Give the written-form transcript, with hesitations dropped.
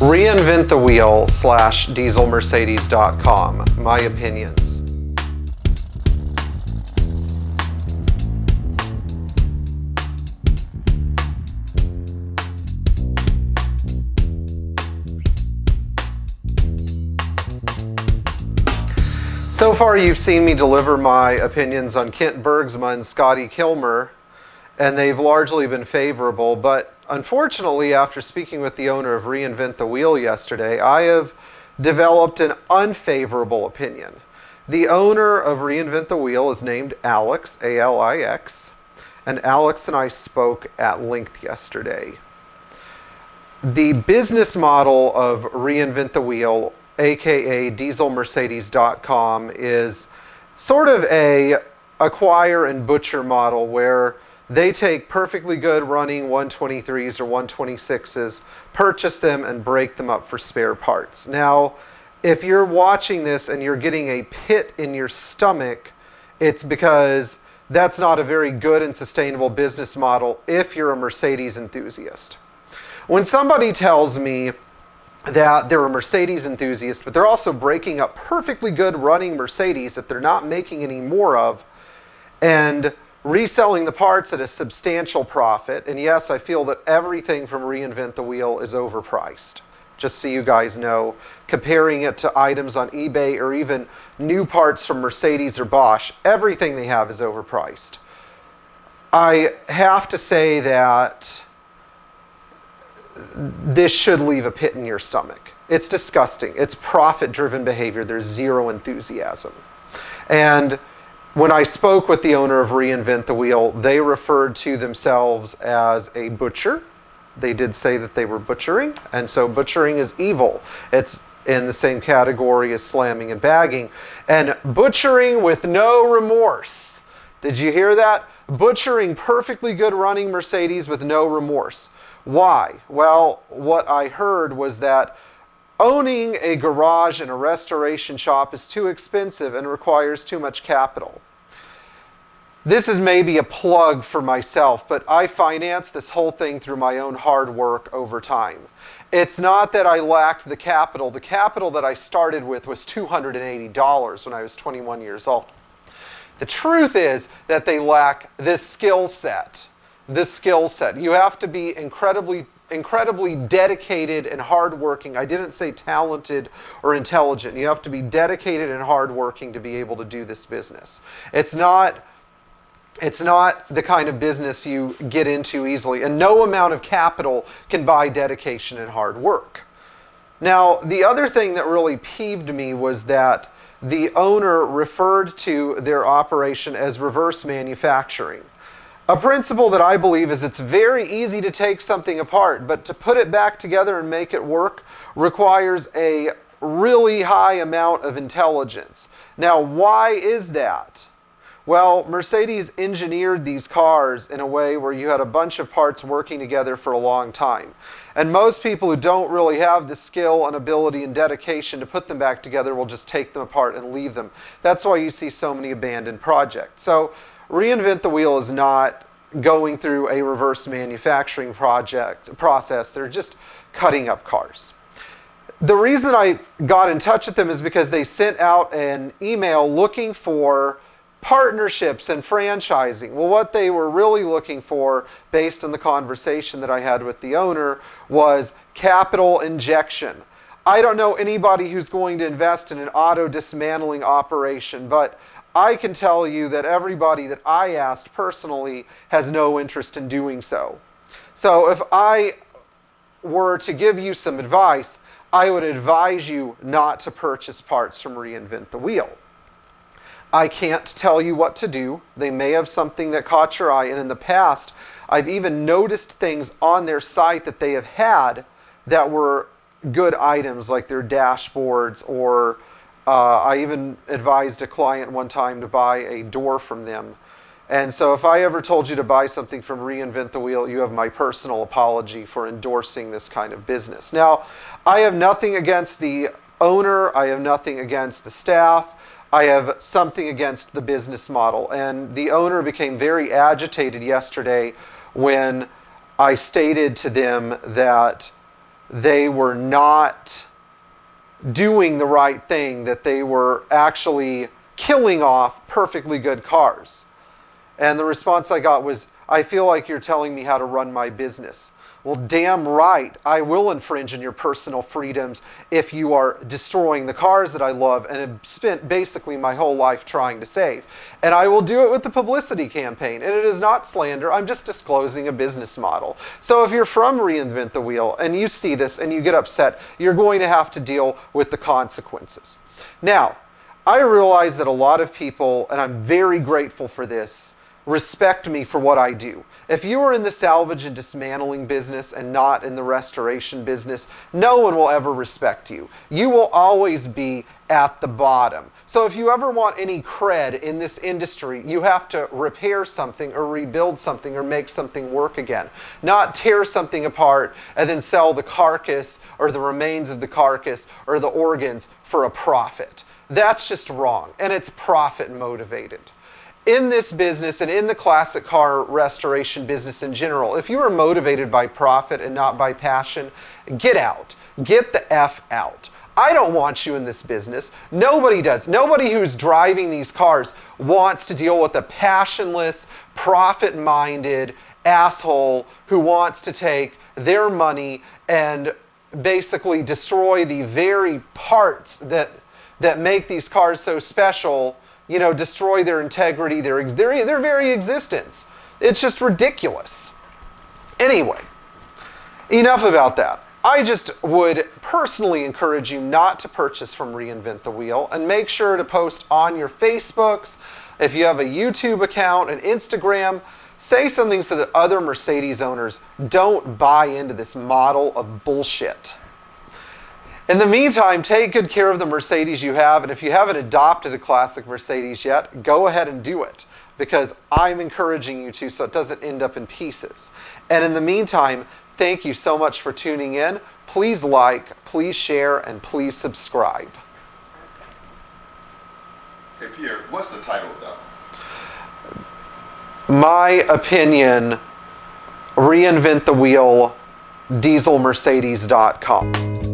Reinvent the wheel / dieselmercedes.com. My opinions. So far you've seen me deliver my opinions on Kent Bergsma and Scotty Kilmer, and they've largely been favorable, but unfortunately, after speaking with the owner of Reinvent the Wheel yesterday, I have developed an unfavorable opinion. The owner of Reinvent the Wheel is named Alex, A-L-I-X, and Alex and I spoke at length yesterday. The business model of Reinvent the Wheel, aka dieselmercedes.com, is sort of a acquire and butcher model where they take perfectly good running 123s or 126s, purchase them, and break them up for spare parts. Now, if you're watching this and you're getting a pit in your stomach, it's because that's not a very good and sustainable business model if you're a Mercedes enthusiast. When somebody tells me that they're a Mercedes enthusiast, but they're also breaking up perfectly good running Mercedes that they're not making any more of, and reselling the parts at a substantial profit. And yes, I feel that everything from Reinvent the Wheel is overpriced. Just so you guys know, comparing it to items on eBay or even new parts from Mercedes or Bosch, everything they have is overpriced. I have to say that this should leave a pit in your stomach. It's disgusting. It's profit-driven behavior. There's zero enthusiasm. And when I spoke with the owner of Reinvent the Wheel, they referred to themselves as a butcher. They did say that they were butchering, and so butchering is evil. It's in the same category as slamming and bagging. And butchering with no remorse. Did you hear that? Butchering perfectly good running Mercedes with no remorse. Why? Well, what I heard was that owning a garage and a restoration shop is too expensive and requires too much capital. This is maybe a plug for myself, but I financed this whole thing through my own hard work over time. It's not that I lacked the capital. The capital that I started with was $280 when I was 21 years old. The truth is that they lack this skill set. You have to be incredibly dedicated and hardworking. I didn't say talented or intelligent. You have to be dedicated and hardworking to be able to do this business. It's not the kind of business you get into easily, and no amount of capital can buy dedication and hard work. Now, the other thing that really peeved me was that the owner referred to their operation as reverse manufacturing. A principle that I believe is it's very easy to take something apart, but to put it back together and make it work requires a really high amount of intelligence. Now, why is that? Well, Mercedes engineered these cars in a way where you had a bunch of parts working together for a long time. And most people who don't really have the skill and ability and dedication to put them back together will just take them apart and leave them. That's why you see so many abandoned projects. So Reinvent the Wheel is not going through a reverse manufacturing process. They're just cutting up cars. The reason I got in touch with them is because they sent out an email looking for partnerships and franchising. Well, what they were really looking for, based on the conversation that I had with the owner, was capital injection. I don't know anybody who's going to invest in an auto dismantling operation, but I can tell you that everybody that I asked personally has no interest in doing so. So if I were to give you some advice, I would advise you not to purchase parts from Reinvent the Wheel. I can't tell you what to do. They may have something that caught your eye, and in the past, I've even noticed things on their site that they have had that were good items, like their dashboards, or I even advised a client one time to buy a door from them. And so if I ever told you to buy something from Reinvent the Wheel, you have my personal apology for endorsing this kind of business. Now, I have nothing against the owner. I have nothing against the staff. I have something against the business model. And the owner became very agitated yesterday when I stated to them that they were not doing the right thing, that they were actually killing off perfectly good cars. And the response I got was, I feel like you're telling me how to run my business. Well, damn right, I will infringe on your personal freedoms if you are destroying the cars that I love and have spent basically my whole life trying to save. And I will do it with the publicity campaign. And it is not slander, I'm just disclosing a business model. So if you're from Reinvent the Wheel and you see this and you get upset, you're going to have to deal with the consequences. Now, I realize that a lot of people, and I'm very grateful for this, respect me for what I do. If you are in the salvage and dismantling business and not in the restoration business, no one will ever respect you. You will always be at the bottom. So if you ever want any cred in this industry, you have to repair something or rebuild something or make something work again. Not tear something apart and then sell the carcass or the remains of the carcass or the organs for a profit. That's just wrong, and it's profit motivated. In this business and in the classic car restoration business in general, if you are motivated by profit and not by passion, get out. Get the F out. I don't want you in this business. Nobody does. Nobody who's driving these cars wants to deal with a passionless, profit-minded asshole who wants to take their money and basically destroy the very parts that make these cars so special, you know, destroy their integrity, their very existence. It's just ridiculous. Anyway, enough about that. I just would personally encourage you not to purchase from Reinvent the Wheel, and make sure to post on your Facebooks. If you have a YouTube account, an Instagram, say something so that other Mercedes owners don't buy into this model of bullshit. In the meantime, take good care of the Mercedes you have, and if you haven't adopted a classic Mercedes yet, go ahead and do it, because I'm encouraging you to, so it doesn't end up in pieces. And in the meantime, thank you so much for tuning in. Please like, please share, and please subscribe. Hey Pierre, what's the title of that? My opinion, Reinvent the Wheel, dieselmercedes.com.